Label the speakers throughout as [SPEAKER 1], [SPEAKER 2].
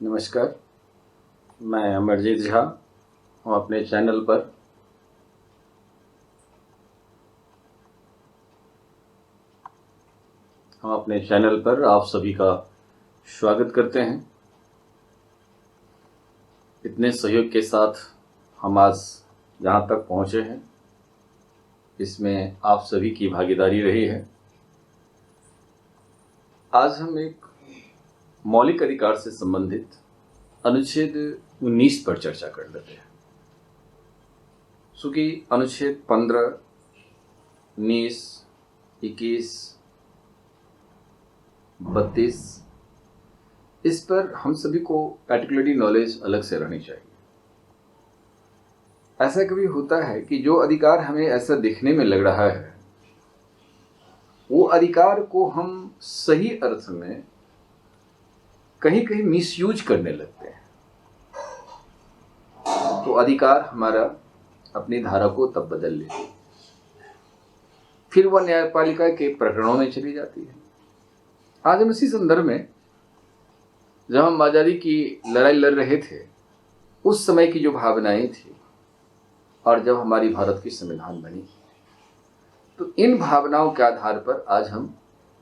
[SPEAKER 1] नमस्कार, मैं अमरजीत झा हूँ अपने चैनल पर। आप सभी का स्वागत करते हैं। इतने सहयोग के साथ हम आज यहाँ तक पहुँचे हैं, इसमें आप सभी की भागीदारी रही है। आज हम एक मौलिक अधिकार से संबंधित अनुच्छेद 19 पर चर्चा कर लेते हैं। चूँकि अनुच्छेद 15, 19, 21, 32 इस पर हम सभी को पर्टिकुलरली नॉलेज अलग से रहनी चाहिए। ऐसा कभी होता है कि जो अधिकार हमें ऐसा दिखने में लग रहा है, वो अधिकार को हम सही अर्थ में कहीं कहीं मिसयूज करने लगते हैं, तो अधिकार हमारा अपनी धारा को तब बदल लेती है, फिर वह न्यायपालिका के प्रकरणों में चली जाती है। आज हम इसी संदर्भ में, जब हम आज़ादी की लड़ाई लड़ रहे थे, उस समय की जो भावनाएं थी और जब हमारी भारत की संविधान बनी, तो इन भावनाओं के आधार पर आज हम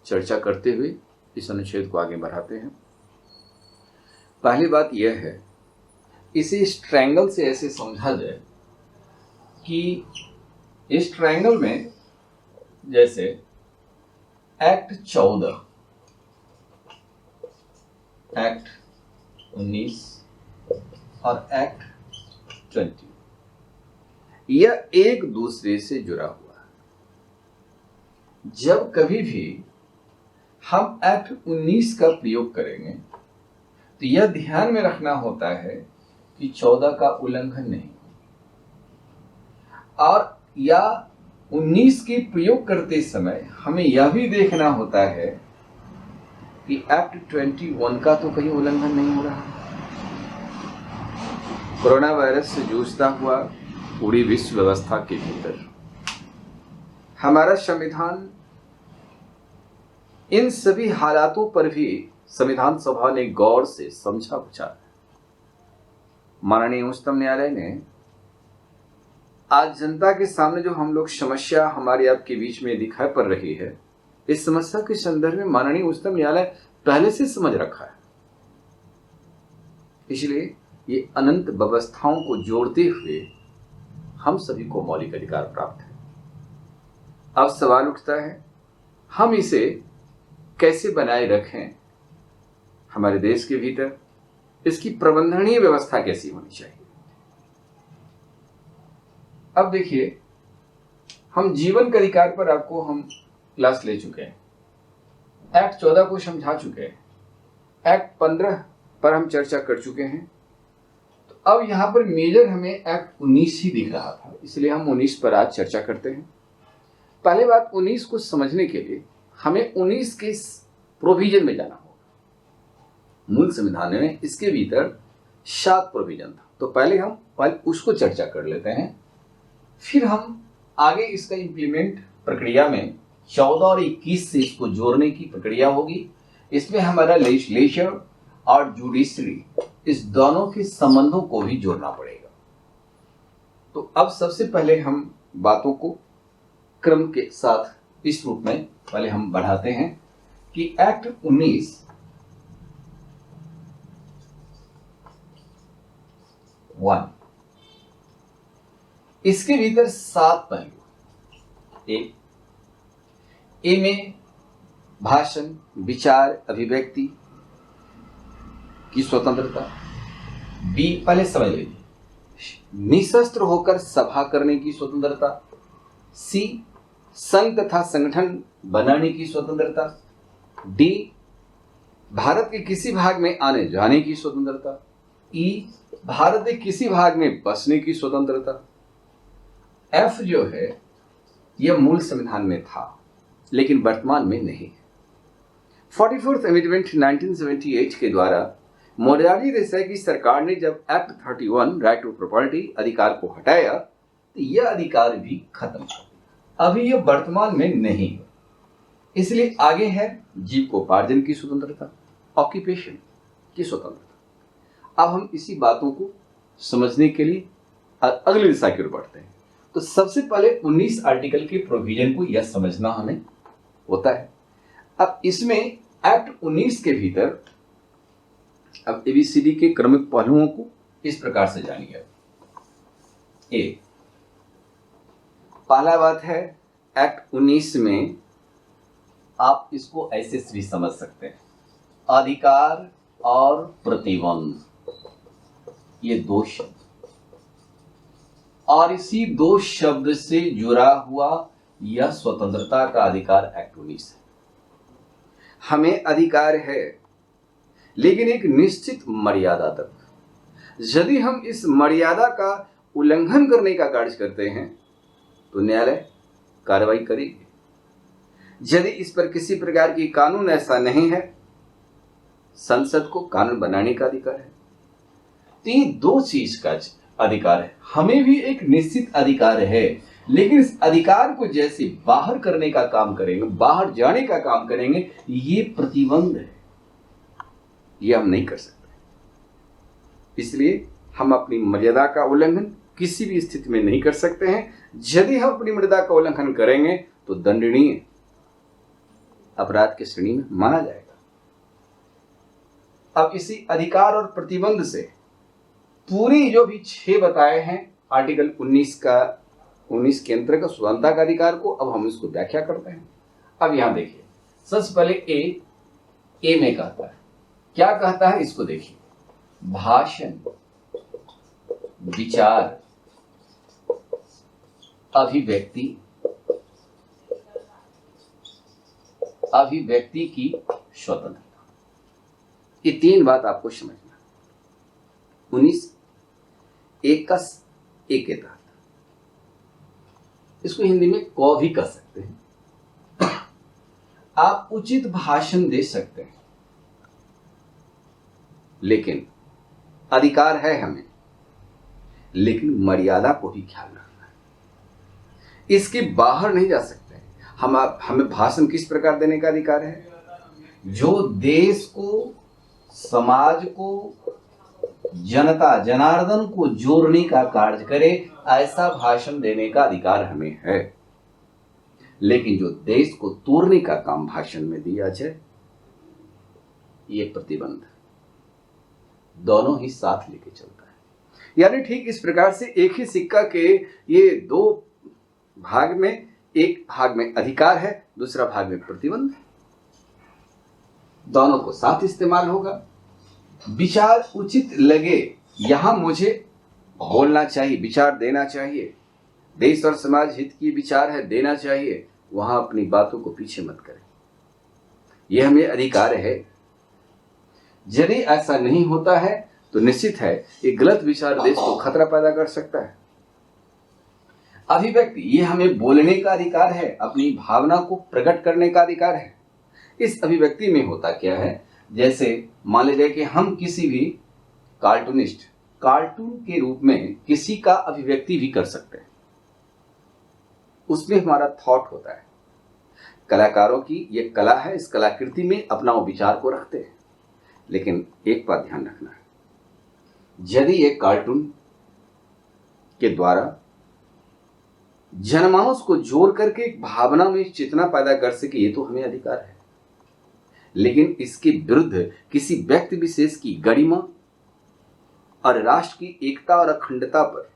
[SPEAKER 1] चर्चा करते हुए इस अनुच्छेद को आगे बढ़ाते हैं। पहली बात यह है, इसे इस ट्रायंगल से ऐसे समझा जाए कि इस ट्रायंगल में जैसे एक्ट 14, एक्ट 19 और एक्ट 20 यह एक दूसरे से जुड़ा हुआ है। जब कभी भी हम एक्ट 19 का प्रयोग करेंगे तो यह ध्यान में रखना होता है कि 14 का उल्लंघन नहीं, और या 19 की प्रयोग करते समय हमें यह भी देखना होता है कि एक्ट 21 का तो कहीं उल्लंघन नहीं हो रहा। कोरोना वायरस से जूझता हुआ पूरी विश्व व्यवस्था के भीतर हमारा संविधान, इन सभी हालातों पर भी संविधान सभा ने गौर से समझा बुझा। माननीय उच्चतम न्यायालय ने आज जनता के सामने जो हम लोग समस्या हमारे आपके बीच में दिखाई पड़ रही है, इस समस्या के संदर्भ में माननीय उच्चतम न्यायालय पहले से समझ रखा है। इसलिए ये अनंत व्यवस्थाओं को जोड़ते हुए हम सभी को मौलिक अधिकार प्राप्त है। अब सवाल उठता है, हम इसे कैसे बनाए रखें हमारे देश के भीतर, इसकी प्रबंधनीय व्यवस्था कैसी होनी चाहिए। अब देखिए, हम जीवन के अधिकार पर आपको हम क्लास ले चुके हैं, एक्ट 14 को समझा चुके हैं, एक्ट 15 पर हम चर्चा कर चुके हैं। तो अब यहां पर मेजर हमें एक्ट 19 ही दिख रहा था, इसलिए हम 19 पर आज चर्चा करते हैं। पहले बात, 19 को समझने के लिए हमें 19 के प्रोविजन में जाना होगा। मूल संविधान में इसके भीतर 7 प्रोविजन था, तो पहले हम उसको चर्चा कर लेते हैं, फिर हम आगे इसका इंप्लीमेंट प्रक्रिया में 14 और 21 से इसको जोड़ने की प्रक्रिया होगी। इसमें हमारा लेजिस्लेचर और जुडिशरी, इस दोनों के संबंधों को भी जोड़ना पड़ेगा। तो अब सबसे पहले हम बातों को क्रम के साथ इस रूप में पहले हम बढ़ाते हैं कि एक्ट 19 1, इसके भीतर 7 पहलू। ए में भाषण, विचार, अभिव्यक्ति की स्वतंत्रता। बी, पहले समझ लीजिए, निशस्त्र होकर सभा करने की स्वतंत्रता। सी, संघ तथा संगठन बनाने की स्वतंत्रता। डी, भारत के किसी भाग में आने जाने की स्वतंत्रता। ई, भारत के किसी भाग में बसने की स्वतंत्रता। एफ जो है, यह मूल संविधान में था लेकिन वर्तमान में नहीं है। 44th अमेंडमेंट 1978 के द्वारा मोरारजी देसाई की सरकार ने जब एक्ट 31 राइट टू प्रॉपर्टी अधिकार को हटाया, तो यह अधिकार भी खत्म कर दिया। अभी यह वर्तमान में नहीं है, इसलिए आगे है जीविकोपार्जन की स्वतंत्रता, ऑक्यूपेशन की स्वतंत्रता।
[SPEAKER 2] अब हम इसी बातों को समझने के लिए अगली दिशा की ओर बढ़ते हैं। तो सबसे पहले 19 आर्टिकल के प्रोविजन को यह समझना हमें होता है। अब इसमें एक्ट 19 के भीतर अब एबीसीडी के क्रमिक पहलुओं को इस प्रकार से जानिए। ए, पहला बात है एक्ट 19 में आप इसको ऐसे भी समझ सकते हैं, अधिकार और प्रतिबंध, ये दो शब्द, और इसी दो शब्द से जुड़ा हुआ यह स्वतंत्रता का अधिकार एक्ट 19 है। हमें अधिकार है लेकिन एक निश्चित मर्यादा तक। यदि हम इस मर्यादा का उल्लंघन करने का कार्य करते हैं तो न्यायालय कार्रवाई करेगी। यदि इस पर किसी प्रकार की कानून ऐसा नहीं है, संसद को कानून बनाने का अधिकार है। तो ये दो चीज का अधिकार है। हमें भी एक निश्चित अधिकार है, लेकिन इस अधिकार को जैसे बाहर करने का काम करेंगे, बाहर जाने का काम करेंगे, ये प्रतिबंध है, ये हम नहीं कर सकते। इसलिए हम अपनी मर्यादा का उल्लंघन किसी भी स्थिति में नहीं कर सकते हैं। यदि हम अपनी मर्यादा का उल्लंघन करेंगे तो दंडनीय अपराध की श्रेणी में माना जाएगा। अब इसी अधिकार और प्रतिबंध से पूरी जो भी 6 बताए हैं आर्टिकल 19 के अंतर्गत स्वतंत्रता का अधिकार को, अब हम इसको व्याख्या करते हैं। अब यहां देखिए, सबसे पहले ए में कहता है, क्या कहता है इसको देखिए, भाषण, विचार, अभिव्यक्ति की स्वतंत्रता। ये 3 बात आपको समझना। 19 एक का एक के तहत, इसको हिंदी में क भी कह सकते हैं। आप उचित भाषण दे सकते हैं, लेकिन अधिकार है हमें, लेकिन मर्यादा को भी ख्याल रखना है। इसके बाहर नहीं जा सकते। हमें भाषण किस प्रकार देने का अधिकार है? जो देश को, समाज को, जनता जनार्दन को जोड़ने का कार्य करे, ऐसा भाषण देने का अधिकार हमें है। लेकिन जो देश को तोड़ने का काम भाषण में दिया जाए, ये प्रतिबंध दोनों ही साथ लेके चलता है। यानी ठीक इस प्रकार से एक ही सिक्का के ये 2 भाग में, एक भाग में अधिकार है, दूसरा भाग में प्रतिबंध है। दोनों को साथ इस्तेमाल होगा। विचार उचित लगे, यहां मुझे बोलना चाहिए, विचार देना चाहिए, देश और समाज हित की विचार है, देना चाहिए, वहां अपनी बातों को पीछे मत करें, यह हमें अधिकार है। यदि ऐसा नहीं होता है तो निश्चित है ये गलत विचार देश को खतरा पैदा कर सकता है। अभिव्यक्ति, ये हमें बोलने का अधिकार है, अपनी भावना को प्रकट करने का अधिकार है। इस अभिव्यक्ति में होता क्या है, जैसे मान लीजिए कि हम किसी भी कार्टूनिस्ट, कार्टून के रूप में किसी का अभिव्यक्ति भी कर सकते हैं, उसमें हमारा थॉट होता है। कलाकारों की ये कला है, इस कलाकृति में अपना वो विचार को रखते हैं। लेकिन एक बात ध्यान रखना है, यदि ये कार्टून के द्वारा जनमानस को जोड़ करके एक भावना में चेतना पैदा कर सके, ये तो हमें अधिकार है। लेकिन इसके विरुद्ध किसी व्यक्ति विशेष की गरिमा और राष्ट्र की एकता और अखंडता पर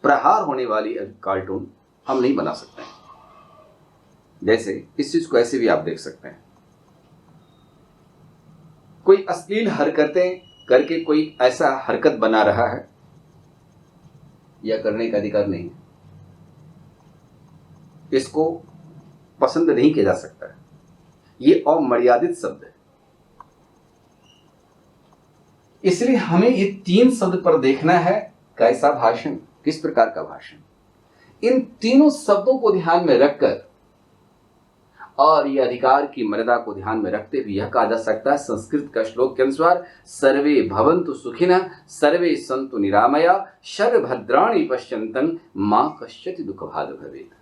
[SPEAKER 2] प्रहार होने वाली कार्टून हम नहीं बना सकते हैं। जैसे इस चीज को ऐसे भी आप देख सकते हैं, कोई अश्लील हरकतें करके कोई ऐसा हरकत बना रहा है, यह करने का अधिकार नहीं है, इसको पसंद नहीं किया जा सकता है, ये अमर्यादित शब्द है। इसलिए हमें ये 3 शब्द पर देखना है, कैसा भाषण, किस प्रकार का भाषण। इन तीनों शब्दों को ध्यान में रखकर और ये अधिकार की मर्यादा को ध्यान में रखते हुए यह कहा जा सकता है, संस्कृत का श्लोक के अनुसार, सर्वे भवन्तु सुखिनः सर्वे सन्तु निरामया शर्वभद्राणि पश्यन्तु मा कश्चित् दुःखभाग् भवेत्।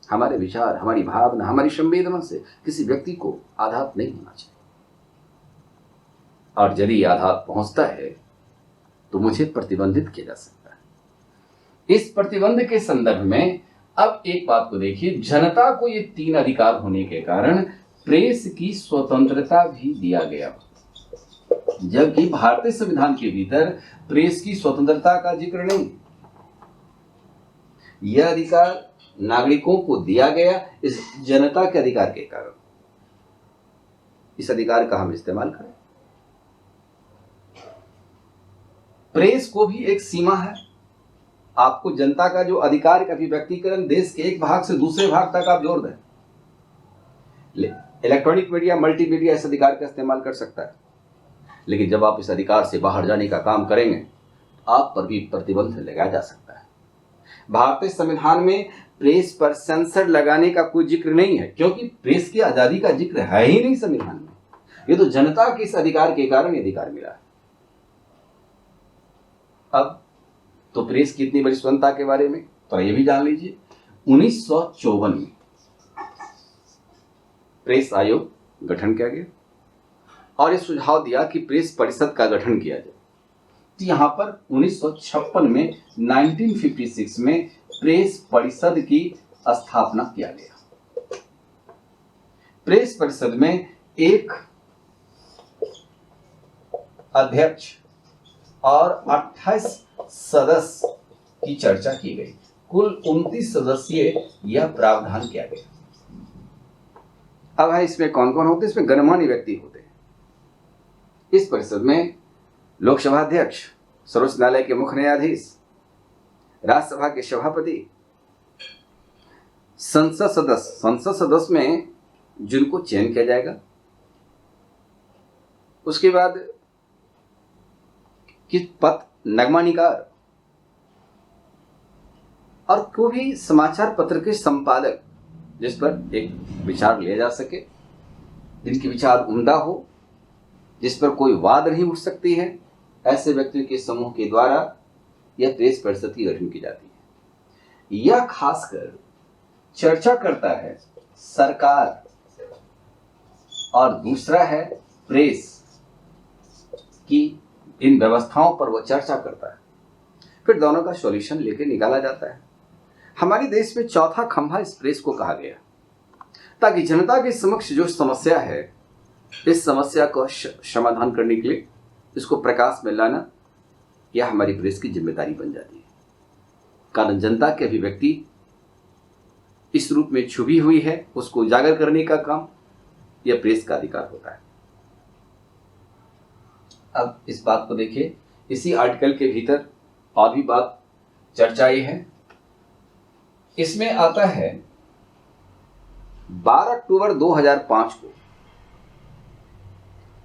[SPEAKER 2] हमारे विचार, हमारी भावना, हमारी संवेदना से किसी व्यक्ति को आघात नहीं होना चाहिए, और यदि आघात पहुंचता है तो मुझे प्रतिबंधित किया जा सकता है। इस प्रतिबंध के संदर्भ में अब एक बात को देखिए, जनता को ये 3 अधिकार होने के कारण प्रेस की स्वतंत्रता भी दिया गया, जबकि भारतीय संविधान के भीतर प्रेस की स्वतंत्रता का जिक्र नहीं। यह अधिकार नागरिकों को दिया गया इस जनता के अधिकार के कारण। इस अधिकार का हम इस्तेमाल करें। प्रेस को भी एक सीमा है। आपको जनता का जो अधिकार का अभिव्यक्तिकरण देश के एक भाग से दूसरे भाग तक आप जोड़ दें। इलेक्ट्रॉनिक मीडिया, मल्टीमीडिया इस अधिकार का इस्तेमाल कर सकता है, लेकिन जब आप इस अधिकार से बाहर जाने का काम करेंगे आप पर भी प्रतिबंध लगाया जा सकता है। भारतीय संविधान में प्रेस पर सेंसर लगाने का कोई जिक्र नहीं है, क्योंकि प्रेस की आजादी का जिक्र है ही नहीं संविधान में। ये तो जनता के इस अधिकार के कारण अधिकार मिला है। अब तो प्रेस की इतनी बड़ी स्वतंत्रता के बारे में तो ये भी जान लीजिए, 1954 में प्रेस आयोग गठन किया गया और ये सुझाव दिया कि प्रेस परिषद का गठन किया जाए। तो यहां पर 1956 में 1956 में प्रेस परिषद की स्थापना किया गया। प्रेस परिषद में एक अध्यक्ष और 28 सदस्य की चर्चा की गई। कुल 29 सदस्यीय यह प्रावधान किया गया। अब है इसमें कौन कौन होते हैं? इसमें गणमान्य व्यक्ति होते हैं। इस परिषद में लोकसभा अध्यक्ष, सर्वोच्च न्यायालय के मुख्य न्यायाधीश, राज्यसभा के सभापति, संसद सदस्य में जिनको चयन किया जाएगा, उसके बाद किस पद, नगमानिकार और कोई भी समाचार पत्र के संपादक जिस पर एक विचार लिया जा सके, जिनके विचार उम्दा हो, जिस पर कोई वाद नहीं उठ सकती है, ऐसे व्यक्तियों के समूह के द्वारा यह प्रेस परिषद की गठन की जाती है। यह खासकर चर्चा करता है सरकार और दूसरा है प्रेस की इन व्यवस्थाओं पर वह चर्चा करता है, फिर दोनों का सॉल्यूशन लेकर निकाला जाता है। हमारे देश में चौथा खंभा इस प्रेस को कहा गया, ताकि जनता के समक्ष जो समस्या है, इस समस्या को समाधान करने के लिए इसको प्रकाश में लाना यह हमारी प्रेस की जिम्मेदारी बन जाती है। कारण जनता के अभिव्यक्ति इस रूप में छुपी हुई है, उसको उजागर करने का काम यह प्रेस का अधिकार होता है। अब इस बात को देखिए, इसी आर्टिकल के भीतर और भी बात चर्चाई है। इसमें आता है 12 अक्टूबर 2005 को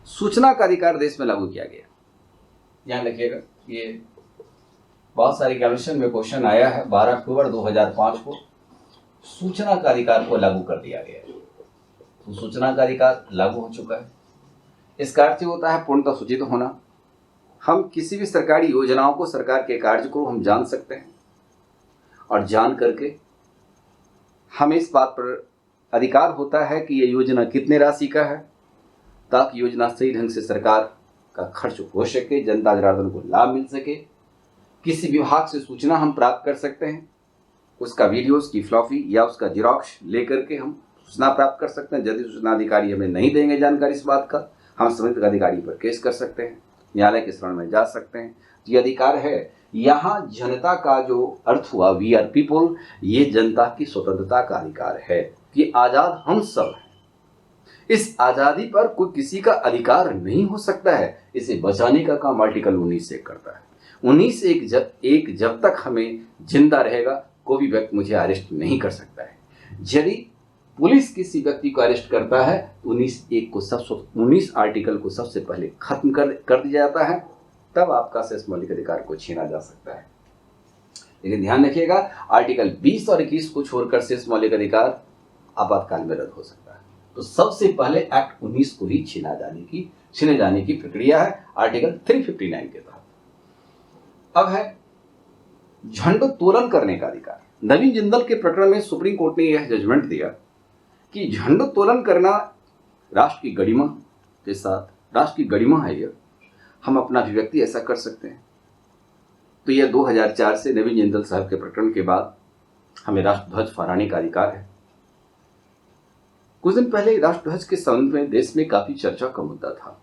[SPEAKER 2] सूचना का अधिकार देश में लागू किया गया। ध्यान रखिएगा, ये बहुत सारे एग्जामिनेशन में क्वेश्चन आया है। 12 अक्टूबर 2005 को सूचना का अधिकार को लागू कर दिया गया। तो सूचना का अधिकार लागू हो चुका है। इसका अर्थ होता है पूर्णतः सूचित होना। हम किसी भी सरकारी योजनाओं को, सरकार के कार्य को हम जान सकते हैं और जान करके हमें इस बात पर अधिकार होता है कि ये योजना कितने राशि का है, ताकि योजना सही ढंग से सरकार का खर्च हो सके, जनता जनार्दन को लाभ मिल सके। किसी विभाग से सूचना हम प्राप्त कर सकते हैं, उसका वीडियो, उसकी फ्लॉपी या उसका जिरोक्स लेकर के हम सूचना प्राप्त कर सकते हैं। यदि सूचना अधिकारी हमें नहीं देंगे जानकारी इस बात का, हम संबंधित अधिकारी पर केस कर सकते हैं, न्यायालय के शरण में जा सकते हैं। ये अधिकार है। यहाँ जनता का जो अर्थ हुआ, वी आर पीपुल, ये जनता की स्वतंत्रता का अधिकार है कि आजाद हम सब हैं। इस आजादी पर कोई किसी का अधिकार नहीं हो सकता है। इसे बचाने का काम आर्टिकल 19 एक करता है। 19 एक जब तक हमें जिंदा रहेगा, कोई भी व्यक्ति मुझे अरेस्ट नहीं कर सकता है। यदि पुलिस किसी व्यक्ति को अरेस्ट करता है, 19 आर्टिकल को सबसे पहले खत्म कर दिया जाता है, तब आपका शेष मौलिक अधिकार को छीना जा सकता है। लेकिन ध्यान रखिएगा, आर्टिकल 20 और 21 को छोड़कर शेष मौलिक अधिकार आपातकाल में रद्द हो सकता है। तो सबसे पहले एक्ट 19 को ही छीने जाने की प्रक्रिया है आर्टिकल 359 के तहत। अब है झंडोत्तोलन करने का अधिकार। नवीन जिंदल के प्रकरण में सुप्रीम कोर्ट ने यह जजमेंट दिया कि झंडोत्तोलन करना राष्ट्र की गरिमा के साथ, राष्ट्र की गरिमा है यह, हम अपना अभिव्यक्ति ऐसा कर सकते हैं। तो यह 2004 से नवीन जिंदल साहब के प्रकरण के बाद हमें राष्ट्रध्वज फहराने का अधिकार है। कुछ दिन पहले राष्ट्रध्वज के संबंध में देश में काफी चर्चा का मुद्दा था।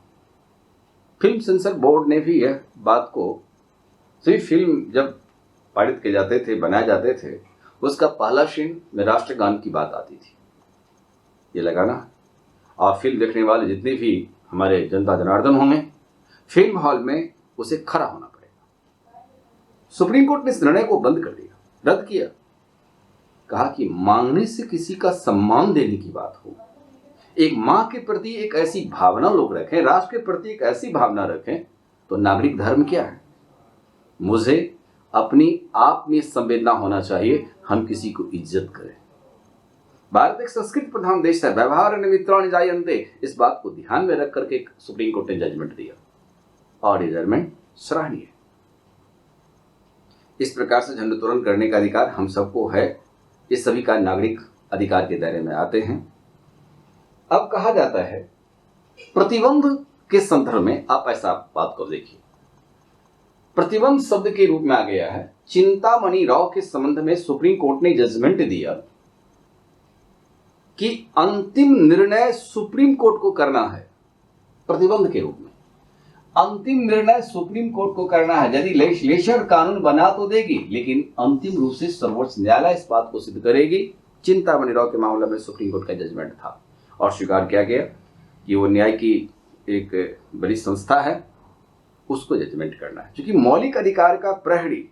[SPEAKER 2] फिल्म सेंसर बोर्ड ने भी यह बात को, सभी फिल्म जब पारित किए जाते थे, बनाए जाते थे, उसका पहला सीन में राष्ट्रगान की बात आती थी, ये लगाना। और फिल्म देखने वाले जितने भी हमारे जनता जनार्दन होंगे, फिल्म हॉल में उसे खड़ा होना पड़ेगा। सुप्रीम कोर्ट ने इस निर्णय को बंद कर दिया, रद्द किया। कहा कि मांगने से किसी का सम्मान देने की बात हो, एक मां के प्रति एक ऐसी भावना लोग रखें, राष्ट्र के प्रति एक ऐसी भावना रखें, तो नागरिक धर्म क्या है? मुझे अपनी आप में संवेदना होना चाहिए, हम किसी को इज्जत करें। भारत एक संस्कृत प्रधान देश है, व्यवहार मित्राणि जायन्ते, इस बात को ध्यान में रख करके सुप्रीम कोर्ट ने जजमेंट दिया और ये जजमेंट सराहनीय है। इस प्रकार से झंडोत्तोलन करने का अधिकार हम सबको है, ये सभी का नागरिक अधिकार के दायरे में आते हैं। अब कहा जाता है प्रतिबंध के संदर्भ में, आप ऐसा बात को देखिए, प्रतिबंध शब्द के रूप में आ गया है। चिंतामणि राव के संबंध में सुप्रीम कोर्ट ने जजमेंट दिया कि अंतिम निर्णय सुप्रीम कोर्ट को करना है। प्रतिबंध के रूप में अंतिम निर्णय सुप्रीम कोर्ट को करना है। यदि लेजिस्लेचर कानून बना तो देगी, लेकिन अंतिम रूप से सर्वोच्च न्यायालय इस बात को सिद्ध करेगी। चिंतामणि राव के मामले में सुप्रीम कोर्ट का जजमेंट था और स्वीकार किया गया कि वो न्याय की एक बड़ी संस्था है, उसको जजमेंट करना है। क्योंकि मौलिक अधिकार का प्रहरी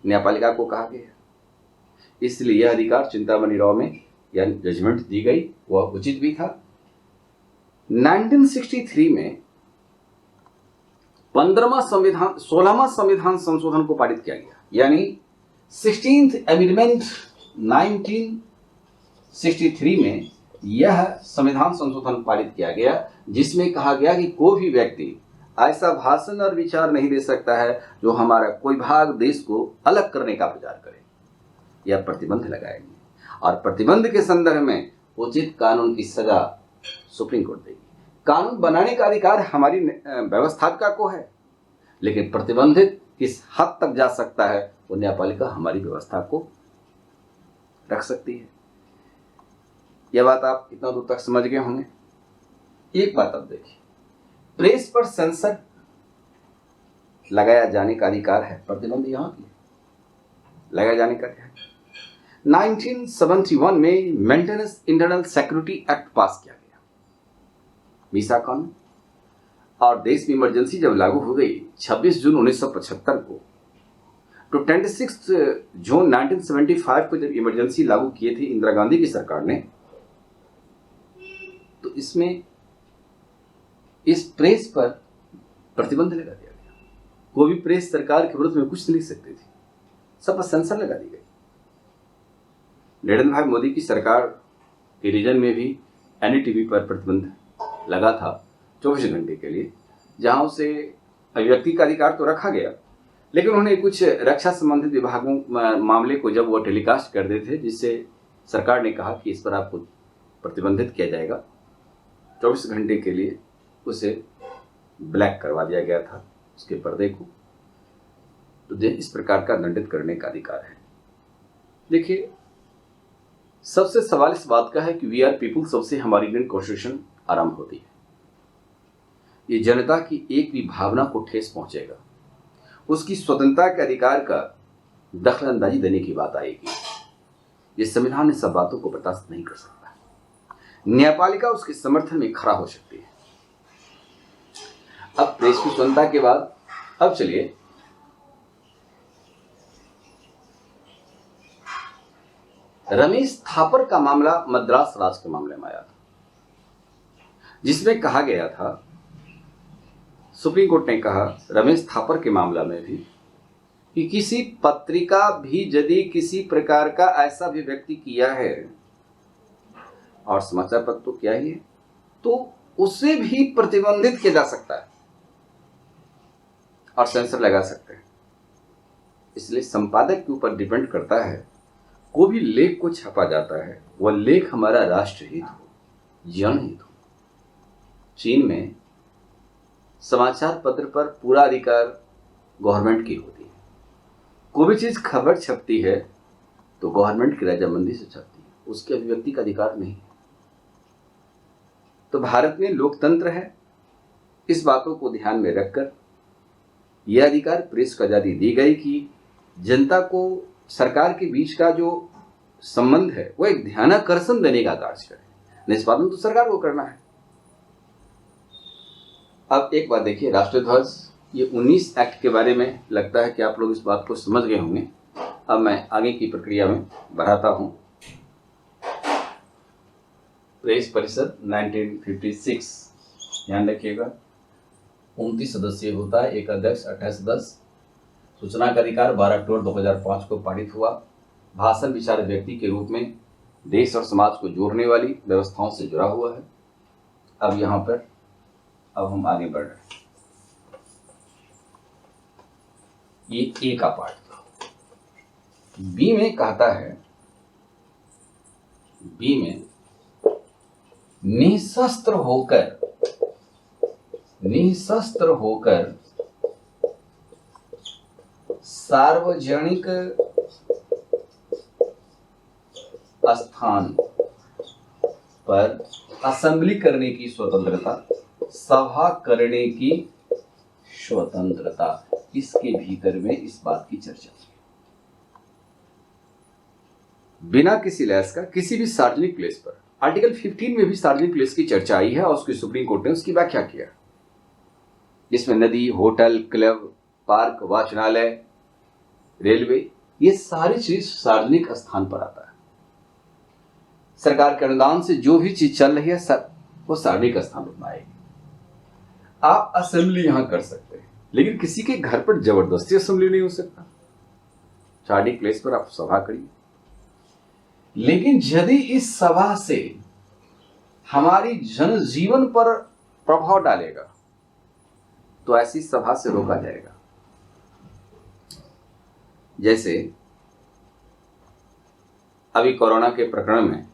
[SPEAKER 2] न्यायपालिका को कहा गया, इसलिए यह अधिकार चिंतामणि राव में यह जजमेंट दी गई, वह उचित भी था। 1963 में 16वां संविधान संशोधन को पारित किया गया, यानी 16th अमेंडमेंट 1963 में यह संविधान संशोधन पारित किया गया, जिसमें कहा गया कि कोई भी व्यक्ति ऐसा भाषण और विचार नहीं दे सकता है जो हमारा कोई भाग देश को अलग करने का प्रचार करे। यह प्रतिबंध लगाएंगे और प्रतिबंध के संदर्भ में उचित कानून की सजा सुप्रीम कोर्ट देगी। कानून बनाने का अधिकार हमारी व्यवस्थापिका को है, लेकिन प्रतिबंधित किस हद तक जा सकता है वो न्यायपालिका हमारी व्यवस्था को रख सकती है। यह बात आप इतना दूर तक समझ गए होंगे। एक बात अब देखिए, प्रेस पर सेंसर लगाया जाने का अधिकार है, प्रतिबंध यहां की लगाया जाने का क्या है। 1971 में मेंटेनेंस इंटरनल सिक्योरिटी एक्ट पास किया गया, मीसा कानून, और देश में इमरजेंसी जब लागू हो गई 26 जून 1975 को, तो 26 जून 1975 को जब इमरजेंसी लागू किए थे इंदिरा गांधी की सरकार ने, तो इसमें इस प्रेस पर प्रतिबंध लगा दिया गया। कोई भी प्रेस सरकार के विरुद्ध में कुछ नहीं लिख सकती थी, सब पर सेंसर लगा दी गई। नरेंद्र भाई मोदी की सरकार के रीजन में भी एनडीटीवी पर प्रतिबंध लगा था 24 घंटे के लिए, जहां उसे अभिव्यक्ति का अधिकार तो रखा गया, लेकिन उन्होंने कुछ रक्षा संबंधित विभागों मामले को जब वो टेलीकास्ट कर देते थे, जिससे सरकार ने कहा कि इस पर आपको प्रतिबंधित किया जाएगा। 24 घंटे के लिए उसे ब्लैक करवा दिया गया था, उसके पर्दे को। तो इस प्रकार का दंडित करने का अधिकार है। देखिए, सबसे सवाल इस बात का है कि वी आर पीपुल सबसे हमारी इंडियन कॉन्स्टिट्यूशन आरंभ होती है। ये जनता की एक भी भावना को ठेस पहुंचेगा, उसकी स्वतंत्रता के अधिकार का दखलंदाजी देने की बात आएगी। ये संविधान इन सब बातों को बर्दाश्त नहीं कर सकता। न्यायपालिका उसके समर्थन में खड़ा हो सकती है। अब प्रेस की स्वतंत्रता के बाद अब चलिए रमेश थापर का मामला मद्रास राज के मामले में आया था, जिसमें कहा गया था, सुप्रीम कोर्ट ने कहा रमेश थापर के मामला में भी कि किसी पत्रिका भी यदि किसी प्रकार का ऐसा भी व्यक्ति किया है, और समाचार पत्र तो क्या ही है, तो उसे भी प्रतिबंधित किया जा सकता है और सेंसर लगा सकते हैं। इसलिए संपादक के ऊपर डिपेंड करता है। कोई भी लेख को छापा जाता है, वह लेख हमारा राष्ट्रहित हो, जनहित हो। चीन में समाचार पत्र पर पूरा अधिकार गवर्नमेंट की होती है। कोई भी चीज खबर छपती है तो गवर्नमेंट की रजामंदी से छपती है, उसके अभिव्यक्ति का अधिकार नहीं है। तो भारत में लोकतंत्र है, इस बातों को ध्यान में रखकर यह अधिकार प्रेस को आजादी दी गई कि जनता को सरकार के बीच का जो संबंध है वो एक ध्यानाकर्षण देने का कार्य करे। निष्पादन तो सरकार को करना है। अब एक बात देखिए, राष्ट्रीय ध्वज, ये 19 एक्ट के बारे में लगता है कि आप लोग इस बात को समझ गए होंगे। अब मैं आगे की प्रक्रिया में बढ़ाता हूं। प्रेस परिषद 1956, ध्यान रखिएगा, 29 सदस्य होता है, एक अध्यक्ष, 28 सदस्य। सूचना का अधिकार 12 अक्टूबर 2005 को पारित हुआ। भाषण विचार व्यक्ति के रूप में देश और समाज को जोड़ने वाली व्यवस्थाओं से जुड़ा हुआ है। अब यहां पर अब हम आगे बढ़ रहे हैं। ये ए का पार्ट। बी में कहता है, बी में निशस्त्र होकर सार्वजनिक स्थान पर असेंबली करने की स्वतंत्रता, सभा करने की स्वतंत्रता, इसके भीतर में इस बात की चर्चा की। बिना किसी लैस का किसी भी सार्वजनिक प्लेस पर, आर्टिकल 15 में भी सार्वजनिक प्लेस की चर्चा आई है और उसकी सुप्रीम कोर्ट ने उसकी व्याख्या किया, जिसमें नदी, होटल, क्लब, पार्क, वाचनालय, रेलवे, ये सारी चीज सार्वजनिक स्थान पर आता है। सरकार के अनुदान से जो भी चीज चल रही है सब वो सार्वजनिक स्थान पर आएगी। आप असेंबली यहां कर सकते हैं, लेकिन किसी के घर पर जबरदस्ती असेंबली नहीं हो सकता। सार्वजनिक प्लेस पर आप सभा करिए, लेकिन यदि इस सभा से हमारी जनजीवन पर प्रभाव डालेगा तो ऐसी सभा से रोका जाएगा। जैसे अभी कोरोना के प्रकरण में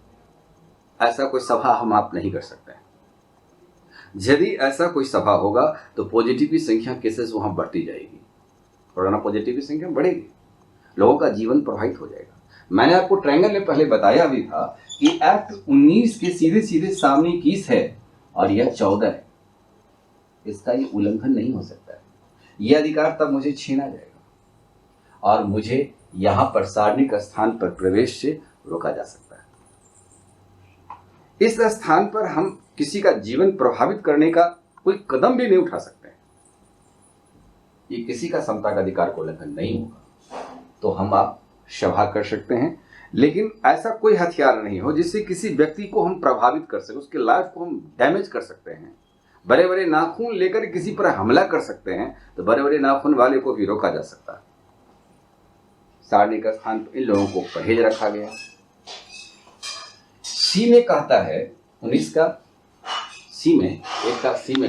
[SPEAKER 2] ऐसा कोई सभा हम आप नहीं कर सकते। यदि ऐसा कोई सभा होगा तो पॉजिटिव की संख्या, केसेस वहां बढ़ती जाएगी, कोरोना पॉजिटिव की संख्या बढ़ेगी, लोगों का जीवन प्रभावित हो जाएगा। मैंने आपको ट्रायंगल में पहले बताया भी था कि एक्ट 19 के सीधे सीधे सामने 21 है और यह 14 है, इसका ये उल्लंघन नहीं हो सकता है। यह अधिकार तब मुझे छीना जाएगा और मुझे यहां पर सार्वजनिक स्थान पर प्रवेश से रोका जा सकता है। इस स्थान पर हम किसी का जीवन प्रभावित करने का कोई कदम भी नहीं उठा सकते हैं। ये किसी का समता का अधिकार को उल्लंघन नहीं होगा। तो हम आप सभा कर सकते हैं, लेकिन ऐसा कोई हथियार नहीं हो जिससे किसी व्यक्ति को हम प्रभावित कर सके, उसके लाइफ को हम डैमेज कर सकते हैं। बड़े बड़े नाखून लेकर किसी पर हमला कर सकते हैं तो बड़े बड़े नाखून वाले को भी रोका जा सकता है। सार्वजनिक स्थान पर इन लोगों को परहेज रखा गया। सी में कहता है 19 का सी में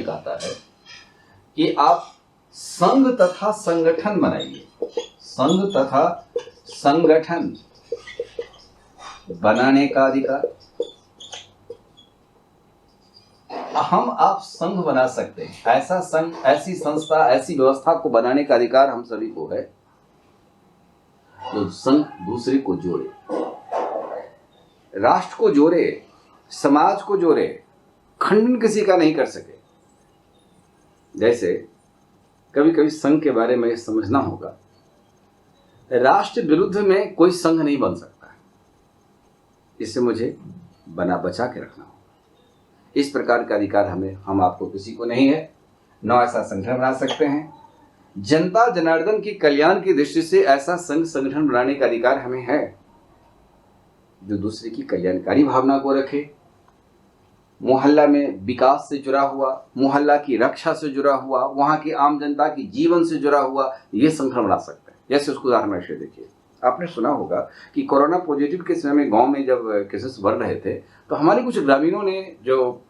[SPEAKER 2] कहता है कि आप संघ तथा संगठन बनाइए। संघ तथा संगठन बनाने का अधिकार, हम आप संघ बना सकते हैं। ऐसा संघ, ऐसी संस्था, ऐसी व्यवस्था को बनाने का अधिकार हम सभी को है जो संघ दूसरे को जोड़े, राष्ट्र को जोड़े, समाज को जोड़े, खंडन किसी का नहीं कर सके। जैसे कभी कभी संघ के बारे में समझना होगा, राष्ट्र विरुद्ध में कोई संघ नहीं बन सकता है, इसे मुझे बना बचा के रखना होगा। इस प्रकार का अधिकार हम आपको किसी को नहीं है। न ऐसा संगठन बना सकते हैं। जनता जनार्दन की कल्याण की दृष्टि से ऐसा संघ संगठन बनाने का अधिकार हमें है जो दूसरे की कल्याणकारी भावना को रखे, मोहल्ला में विकास से जुड़ा हुआ, मोहल्ला की रक्षा से जुड़ा हुआ, वहां की आम जनता की जीवन से जुड़ा हुआ, ये संगठन बना सकते हैं। जैसे उसको उदाहरण से देखिए, आपने सुना होगा कि कोरोना पॉजिटिव के समय में गांव में जब केसेस बढ़ रहे थे तो हमारे कुछ ग्रामीणों ने, जो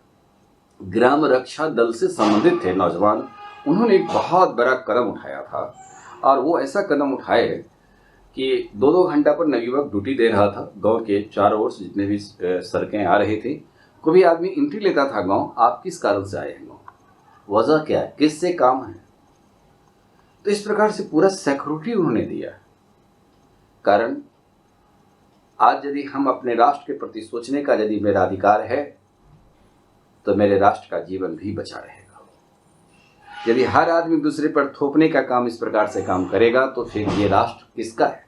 [SPEAKER 2] ग्राम रक्षा दल से संबंधित थे नौजवान, उन्होंने एक बहुत बड़ा कदम उठाया था। और वो ऐसा कदम उठाए कि 2-2 घंटा पर नवयुवक ड्यूटी दे रहा था। गांव के चारों ओर से जितने भी सड़कें आ रहे थे, कोई भी आदमी एंट्री लेता था गांव, आप किस कारण से आए हैं गांव, वजह क्या है, किससे काम है। तो इस प्रकार से पूरा सिक्योरिटी उन्होंने दिया। कारण आज यदि हम अपने राष्ट्र के प्रति सोचने का यदि मेरा अधिकार है तो मेरे राष्ट्र का जीवन भी बचा रहेगा। यदि हर आदमी दूसरे पर थोपने का काम इस प्रकार से काम करेगा तो फिर ये राष्ट्र किसका है?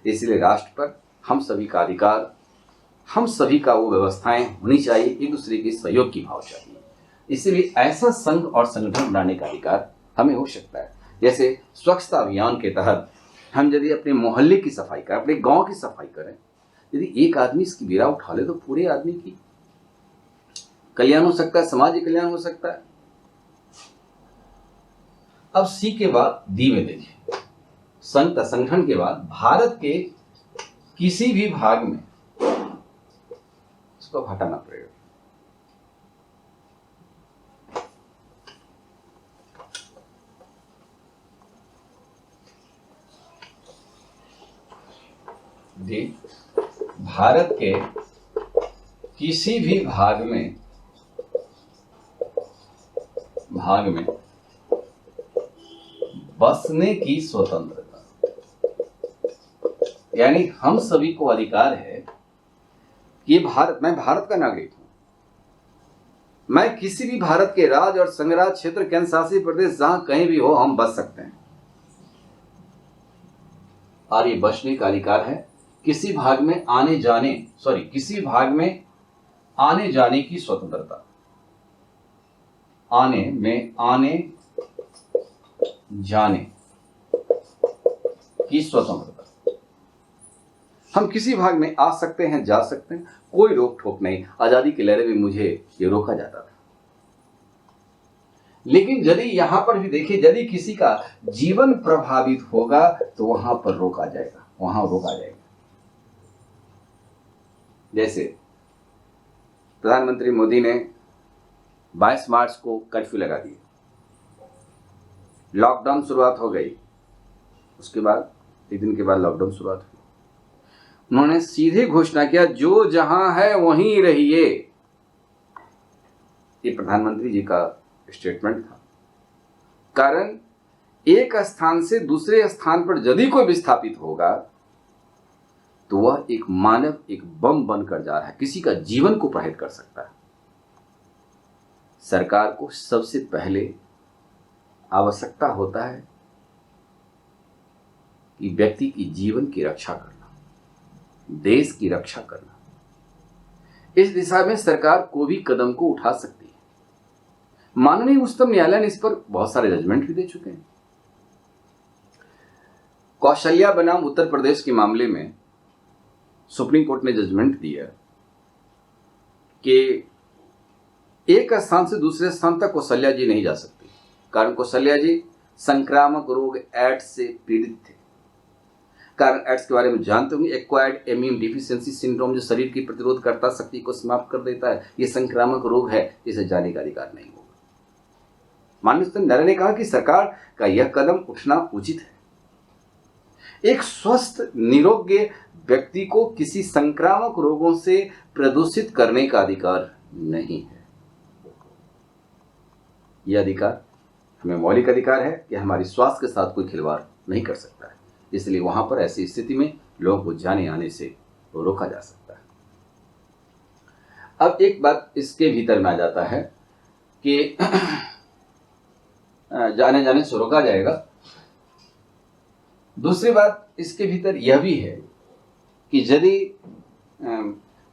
[SPEAKER 2] इसलिए राष्ट्र पर हम सभी का अधिकार, हम सभी का वो व्यवस्थाएं होनी चाहिए, एक दूसरे के सहयोग की भाव चाहिए। इसलिए ऐसा संघ और संगठन बनाने का अधिकार हमें हो सकता है। जैसे स्वच्छता अभियान के तहत हम यदि अपने मोहल्ले की सफाई करें, अपने गांव की सफाई करें, यदि एक आदमी इसकी बीड़ा उठा ले तो पूरे आदमी की कल्याण हो सकता है, समाज का कल्याण हो सकता है। अब सी के बाद डी में देखिए, संघ संगठन के बाद भारत के किसी भी भाग में, इसको हटाना पड़ेगा, डी भारत के किसी भी भाग में बसने की स्वतंत्रता। यानी हम सभी को अधिकार है कि मैं भारत का नागरिक हूं, मैं किसी भी भारत के राज्य और संघराज्य क्षेत्र, केंद्र शासित प्रदेश जहां कहीं भी हो हम बस सकते हैं। और ये बसने का अधिकार है किसी भाग में आने जाने की स्वतंत्रता, आने जाने की स्वतंत्रता। हम किसी भाग में आ सकते हैं, जा सकते हैं, कोई रोक टोक नहीं। आजादी की लहर में मुझे ये रोका जाता था। लेकिन यदि यहां पर भी देखिए, यदि किसी का जीवन प्रभावित होगा तो वहां पर रोका जाएगा। जैसे प्रधानमंत्री मोदी ने 22 मार्च को कर्फ्यू लगा दिया, लॉकडाउन शुरुआत हो गई, उसके बाद एक दिन के बाद लॉकडाउन शुरुआत हुई। उन्होंने सीधे घोषणा किया, जो जहां है वहीं रहिए। ये प्रधानमंत्री जी का स्टेटमेंट था। कारण एक स्थान से दूसरे स्थान पर यदि कोई विस्थापित होगा तो वह एक मानव, एक बम बनकर जा रहा है, किसी का जीवन को प्रभावित कर सकता है। सरकार को सबसे पहले आवश्यकता होता है कि व्यक्ति की जीवन की रक्षा करना, देश की रक्षा करना। इस दिशा में सरकार को भी कदम को उठा सकती है। माननीय उच्चतम न्यायालय ने इस पर बहुत सारे जजमेंट भी दे चुके हैं। कौशल्या बनाम उत्तर प्रदेश के मामले में सुप्रीम कोर्ट ने जजमेंट दिया कि एक स्थान से दूसरे स्थान तक कौशल्या जी नहीं जा सकती। कारण कौशल्या जी संक्रामक रोग एड्स से पीड़ित थे। कारण एड्स के बारे में जानते होंगे, एक्वायर्ड इम्यून डिफिशियंसी सिंड्रोम, जो शरीर की प्रतिरोधकर्ता शक्ति को समाप्त कर देता है। ये संक्रामक रोग है, इसे जाने का अधिकार नहीं होगा। माननीय उच्चतम न्यायालय ने कहा कि सरकार का यह कदम उठना उचित है। एक स्वस्थ निरोग्य व्यक्ति को किसी संक्रामक रोगों से प्रदूषित करने का अधिकार नहीं है। यह अधिकार हमें मौलिक अधिकार है कि हमारी स्वास्थ्य के साथ कोई खिलवाड़ नहीं कर सकता है। इसलिए वहां पर ऐसी स्थिति में लोगों को जाने आने से रोका जा सकता है। अब एक बात इसके भीतर में आ जाता है कि जाने से रोका जाएगा। दूसरी बात इसके भीतर यह भी है कि यदि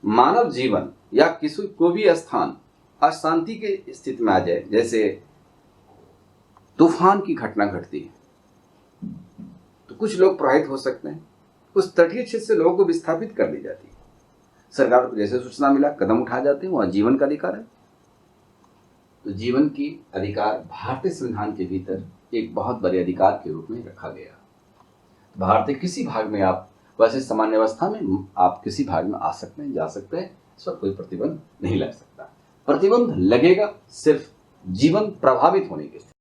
[SPEAKER 2] मानव जीवन या किसी को भी स्थान अशांति की स्थिति में आ जाए, जैसे तूफान की घटना घटती है, तो कुछ लोग प्रभावित हो सकते हैं। उस तटीय क्षेत्र से लोगों को विस्थापित कर दी जाती है। सरकार को जैसे सूचना मिला कदम उठा जाते हैं। वहां जीवन का अधिकार है। तो जीवन की अधिकार भारतीय संविधान के भीतर एक बहुत बड़े अधिकार के रूप में रखा गया। भारत के किसी भाग में आप, वैसे सामान्य अवस्था में आप किसी भाग में आ सकते हैं, जा सकते हैं, इस पर कोई प्रतिबंध नहीं लग सकता। प्रतिबंध लगेगा सिर्फ जीवन प्रभावित होने की स्थिति।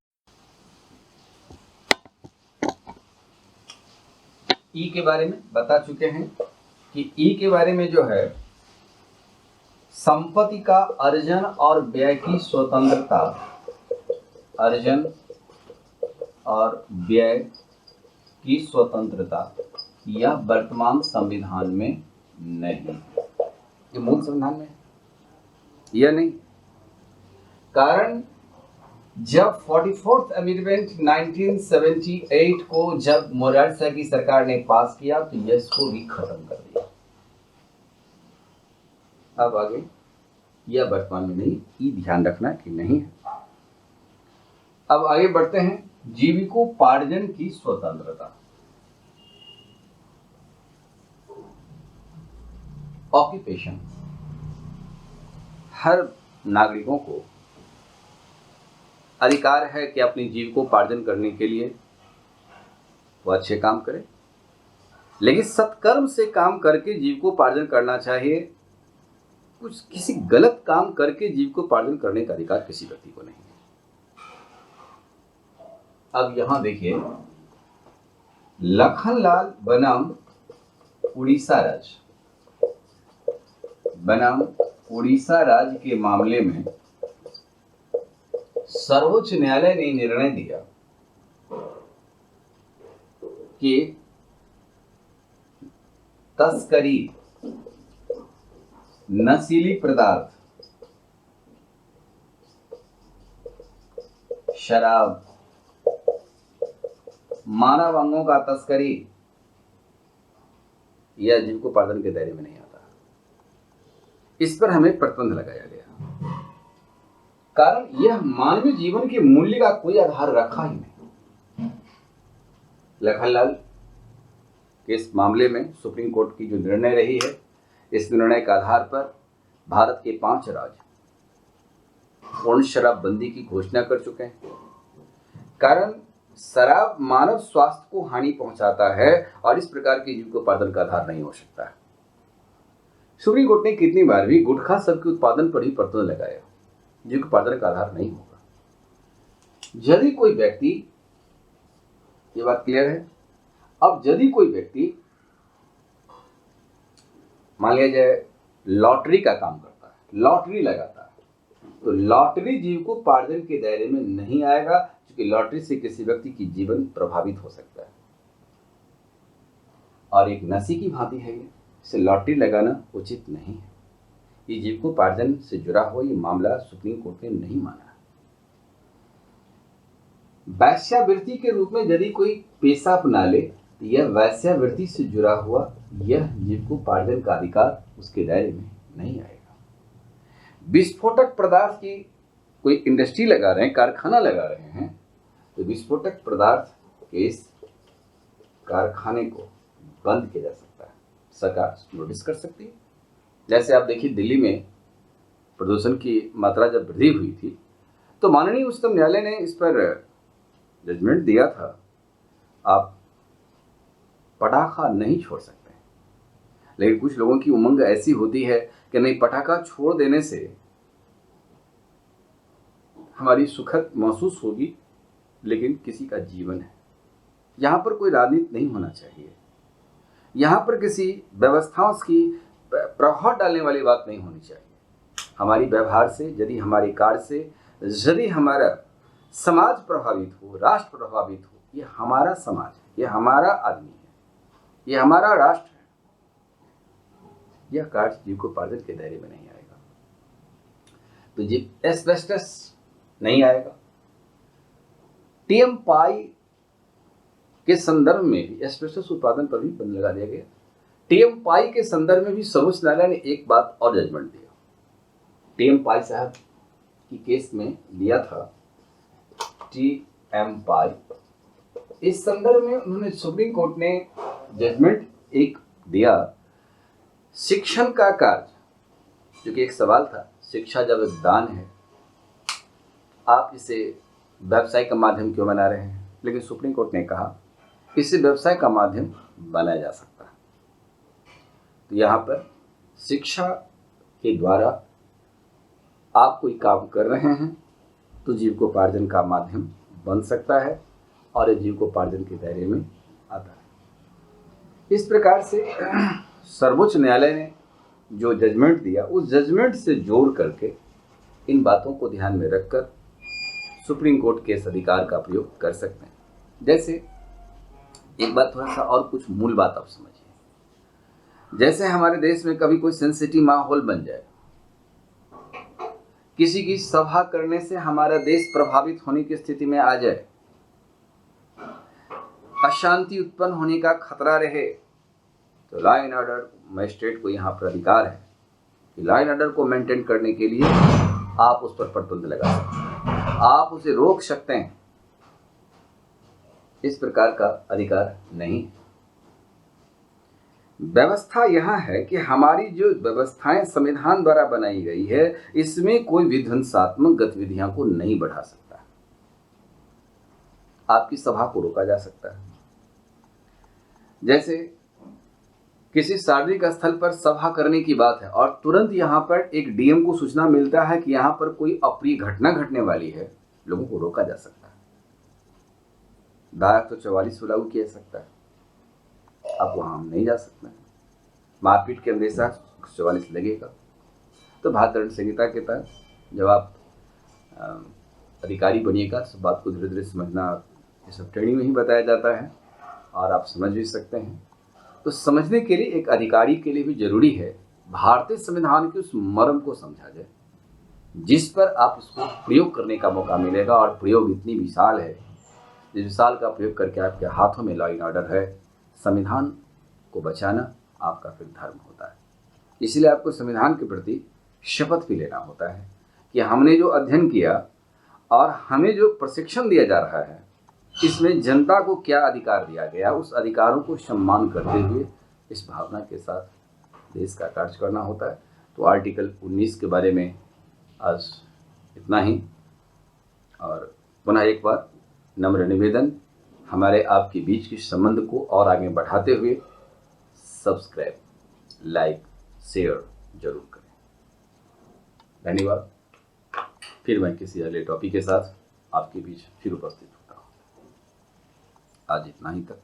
[SPEAKER 2] ई के बारे में बता चुके हैं कि ई के बारे में जो है, संपत्ति का अर्जन और व्यय की स्वतंत्रता, अर्जन और व्यय की स्वतंत्रता यह वर्तमान संविधान में नहीं है।
[SPEAKER 1] ये मूल संविधान में है या नहीं? कारण जब 44th अमेंडमेंट 1978 को जब मोरारजी की सरकार ने पास किया तो यह इसको भी खत्म कर दिया। अब आगे यह वर्तमान में नहीं, ये ध्यान रखना कि नहीं है। अब आगे बढ़ते हैं,
[SPEAKER 2] जीविकोपार्जन की स्वतंत्रता।
[SPEAKER 1] ऑक्यूपेशन, हर नागरिकों को अधिकार है कि अपनी जीविकोपार्जन करने के लिए वो अच्छे काम करे, लेकिन सत्कर्म से काम करके जीविकोपार्जन करना चाहिए। कुछ किसी गलत काम करके जीविकोपार्जन करने का अधिकार किसी व्यक्ति को नहीं है।
[SPEAKER 2] अब यहां देखिए, लखनलाल बनाम उड़ीसा राज्य के मामले में
[SPEAKER 1] सर्वोच्च न्यायालय ने निर्णय दिया कि
[SPEAKER 2] तस्करी, नशीली पदार्थ, शराब, मानव अंगों का तस्करी
[SPEAKER 1] यह जीविकोपार्जन के दायरे में नहीं आता। इस पर हमें प्रतिबंध लगाया गया, कारण यह मानवीय जीवन के मूल्य का कोई आधार रखा ही नहीं। लखनलाल के इस मामले में सुप्रीम कोर्ट की जो निर्णय रही है, इस निर्णय के आधार पर भारत के 5 राज्य पूर्ण शराबबंदी की घोषणा कर चुके हैं। कारण शराब मानव स्वास्थ्य को हानि पहुंचाता है और इस प्रकार की जीविकोपार्जन का आधार नहीं हो सकता है। सुप्रीम कोर्ट ने कितनी बार भी गुटखा सब के उत्पादन पर ही प्रतिबंध लगाया, जीविकोपार्जन का आधार नहीं होगा। यदि कोई व्यक्ति, ये बात क्लियर है, अब यदि कोई व्यक्ति मान लिया जाए लॉटरी का काम करता है, लॉटरी लगाता है, तो लॉटरी जीविकोपार्जन के दायरे में नहीं आएगा, क्योंकि लॉटरी से किसी व्यक्ति की जीवन प्रभावित हो सकता है। और एक नशे की भांति है, इसे लॉटरी लगाना उचित नहीं है। ये जीविकोपार्जन से जुड़ा हुआ ये मामला सुप्रीम कोर्ट ने नहीं माना। वैश्यावृत्ति के रूप में यदि कोई पेशा अपना ले तो यह वैश्यावृत्ति से जुड़ा हुआ यह जीविकोपार्जन का अधिकार उसके दायरे में नहीं आएगा। विस्फोटक पदार्थ की कोई इंडस्ट्री लगा रहे हैं, कारखाना लगा रहे हैं, तो विस्फोटक पदार्थ के इस कारखाने को बंद किया जा सकता है, सरकार नोटिस कर सकती है। जैसे आप देखिए, दिल्ली में प्रदूषण की मात्रा जब वृद्धि हुई थी तो माननीय उच्चतम न्यायालय ने इस पर जजमेंट दिया था, आप पटाखा नहीं छोड़ सकते। लेकिन कुछ लोगों की उमंग ऐसी होती है कि नहीं, पटाखा छोड़ देने से हमारी सुखद महसूस होगी, लेकिन किसी का जीवन है। यहाँ पर कोई राजनीति नहीं होना चाहिए, यहाँ पर किसी व्यवस्थाओं की प्रभाव डालने वाली बात नहीं होनी चाहिए। हमारी व्यवहार से, यदि हमारे कार्य से यदि हमारा समाज प्रभावित हो, राष्ट्र प्रभावित हो, ये हमारा समाज है, ये हमारा आदमी है, ये हमारा राष्ट्र है, यह कार्य जीविकोपार्जन के दायरे में नहीं आएगा। तो एस्बेस्टस नहीं आएगा। टीएम पाई के संदर्भ में भी एस्बेस्टस उत्पादन पर भी बंद लगा दिया गया। टीएम पाई के संदर्भ में भी सर्वोच्च न्यायालय ने एक बात और जजमेंट दिया। टीएम पाई साहब की केस में दिया था टीएम पाई, इस संदर्भ में उन्होंने, सुप्रीम कोर्ट ने जजमेंट एक दिया, शिक्षण का कार्य, क्योंकि एक सवाल था, शिक्षा जब एक दान है, आप इसे व्यवसाय का माध्यम क्यों बना रहे हैं? लेकिन सुप्रीम कोर्ट ने कहा इसे व्यवसाय का माध्यम बनाया जा सकता है। तो यहाँ पर शिक्षा के द्वारा आप कोई काम कर रहे हैं तो जीविकोपार्जन का माध्यम बन सकता है और ये जीविकोपार्जन के दायरे में आता है। इस प्रकार से सर्वोच्च न्यायालय ने जो जजमेंट दिया, उस जजमेंट से जोड़ करके इन बातों को ध्यान में रखकर सुप्रीम कोर्ट के इस अधिकार का प्रयोग कर सकते हैं।
[SPEAKER 2] जैसे एक बात, थोड़ा सा और कुछ मूल बात आप समझिए। जैसे हमारे देश में कभी कोई सेंसिटिव माहौल बन जाए, किसी की सभा करने से हमारा देश प्रभावित होने की स्थिति में आ जाए, अशांति उत्पन्न होने का खतरा रहे, तो लॉ एंड ऑर्डर मजिस्ट्रेट को यहाँ पर अधिकार है कि लॉ एंड ऑर्डर को मेंटेन करने के लिए आप उस पर प्रतिबंध लगा सकते हैं, आप उसे रोक सकते हैं। इस प्रकार का अधिकार नहीं। व्यवस्था यह है कि हमारी जो व्यवस्थाएं संविधान द्वारा बनाई गई है, इसमें कोई विध्वंसात्मक गतिविधियां को नहीं बढ़ा सकता। आपकी सभा को रोका जा सकता है। जैसे किसी सार्वजनिक स्थल पर सभा करने की बात है और तुरंत यहां पर एक डीएम को सूचना मिलता है कि यहां पर कोई अप्रिय घटना घटने वाली है, लोगों को रोका जा सकता है। धारा 144 लागू किया जा सकता है, अब वहां हम नहीं जा सकते हैं। मारपीट के अंदेशा 144 लगेगा। तो भारतीय दंड संहिता के तहत जब आप अधिकारी बनिएगा, सब बात को धीरे धीरे समझना, ये सब ट्रेनिंग में ही बताया जाता है और आप समझ भी सकते हैं। तो समझने के लिए एक अधिकारी के लिए भी जरूरी है भारतीय संविधान के उस मर्म को समझा जाए, जिस पर आप उसको प्रयोग करने का मौका मिलेगा। और प्रयोग इतनी विशाल है, जिस विशाल का प्रयोग करके आपके हाथों में लॉ एंड ऑर्डर है, संविधान को बचाना आपका फिर धर्म होता है। इसलिए आपको संविधान के प्रति शपथ भी लेना होता है कि हमने जो अध्ययन किया और हमें जो प्रशिक्षण दिया जा रहा है, इसमें जनता को क्या अधिकार दिया गया, उस अधिकारों को सम्मान करते हुए इस भावना के साथ देश का कार्य करना होता है। तो आर्टिकल 19 के बारे में आज इतना ही। और पुनः एक बार नम्र निवेदन, हमारे आपके बीच के संबंध को और आगे बढ़ाते हुए सब्सक्राइब, लाइक, शेयर जरूर करें। धन्यवाद। फिर मैं किसी अगले टॉपिक के साथ आपके बीच फिर उपस्थित होता हूँ। आज इतना ही तक।